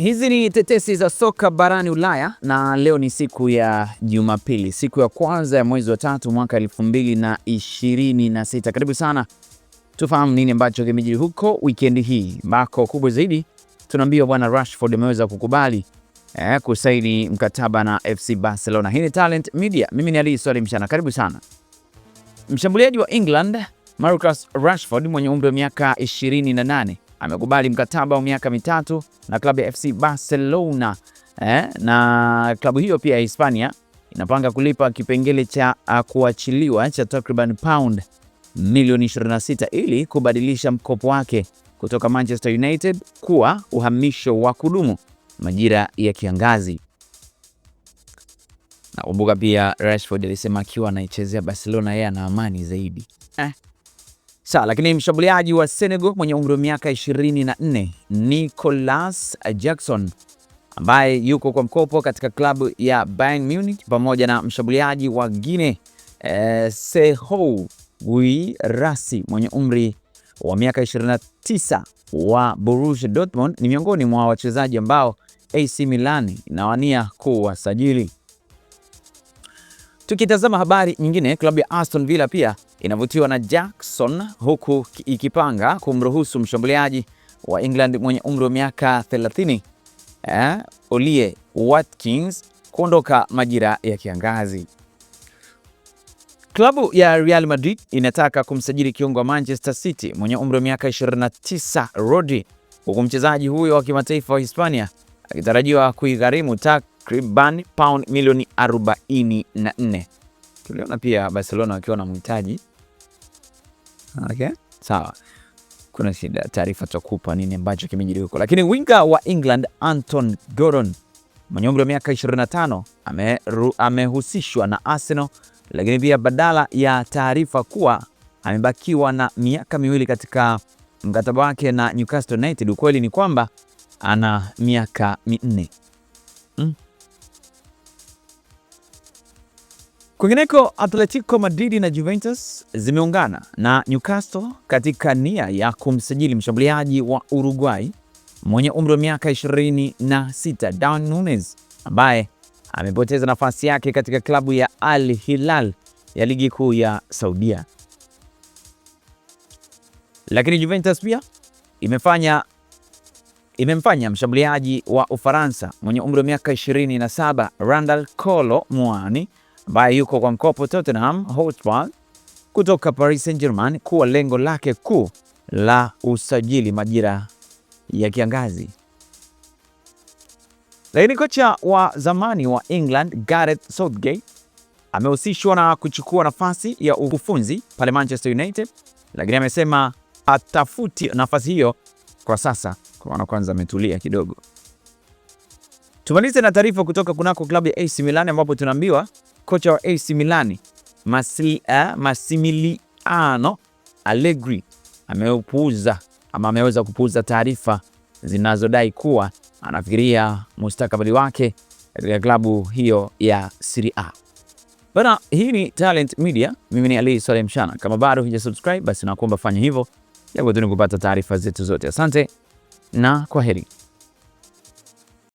Hizi ni tetesi za soka barani Ulaya na leo ni siku ya Jumapili, siku ya kwanza ya mwezi wa tatu mwaka 2026. Karibu sana tufahamu nini ambacho kimejiri huko weekend hii. Mako kubwa zaidi tunaambiwa bwana Rashford ameweza kukubali kusaini mkataba na FC Barcelona. Hii ni Talent Media. Mimi ni Ali Swali Mshana. Karibu sana. Mshambuliaji wa England Marcus Rashford mwenye umri wa miaka 28 amekubali mkataba wa miaka mitatu na klabu ya FC Barcelona. Na klabu hiyo pia ya Hispania inapanga kulipa kipengele cha kuachiliwa cha takriban pound milioni 26 ili kubadilisha mkopo wake kutoka Manchester United kuwa uhamisho wa kudumu majira ya kiangazi. Na kumbuka pia Rashford alisema akiwa anaichezea Barcelona yeye ana amani zaidi. Sawa, lakini mshambuliaji wa Senegal mwenye umri wa miaka 24 Nicolas Jackson ambaye yuko kwa mkopo katika klabu ya Bayern Munich pamoja na mshambuliaji wa Guinea Serhou Guirassy mwenye umri wa miaka 29 wa Borussia Dortmund ni miongoni mwa wachezaji ambao AC Milan inawania kuwasajili. Tukitazama habari nyingine, klabu ya Aston Villa pia inavutiwa na Jackson huku ikipanga kumruhusu mshambuliaji wa England mwenye umri wa miaka 30 Ollie Watkins kuondoka majira ya kiangazi. Klabu ya Real Madrid inataka kumsajili kiungo wa Manchester City mwenye umri wa miaka 29 Rodri, huku mchezaji huyo wa kimataifa wa Hispania akitarajiwa kuigharimu takriban pound milioni 44. Tuliona pia Barcelona wakiwa na mhitaji. Okay, sawa. Kuna shida, taarifa tutakupa nini ambacho kimejiri huko. Lakini winga wa England Anton Gordon mwenye umri wa miaka 25 amehusishwa na Arsenal, lakini pia badala ya taarifa kuwa amebakiwa na miaka miwili katika mkataba wake na Newcastle United, ukweli ni kwamba ana miaka 4. Kwingineko, Atletico Madrid na Juventus zimeungana na Newcastle katika nia ya kumsajili mshambuliaji wa Uruguay mwenye umri wa miaka 26 Darwin Núñez ambaye amepoteza nafasi yake katika klabu ya Al Hilal ya ligi kuu ya Saudia. Lakini Juventus pia imemfanya mshambuliaji wa Ufaransa mwenye umri wa miaka 27 Randal Kolo Muani ambaye yuko kwa mkopo Tottenham Hotspur kutoka Paris Saint-Germain kuwa lengo lake kuu la usajili majira ya kiangazi. Lakini kocha wa zamani wa England Gareth Southgate amehusishwa na kuchukua nafasi ya ukufunzi pale Manchester United, lakini amesema atafuti nafasi hiyo kwa sasa, kwa maana kwanza ametulia kidogo. Tumalize na taarifa kutoka kunako klabu ya AC Milan ambapo tunaambiwa kocha wa AC Milan Massimiliano Allegri ameweza kupuuza taarifa zinazodai kuwa anafikiria mustakabali wake katika klabu hiyo ya Serie A. Bana, hii ni Talent Media. Mimi ni Ali Swali Mshana. Kama bado hujasubscribe basi nakuomba fanya hivyo, ili kupata taarifa zetu zote. Asante na kwaheri.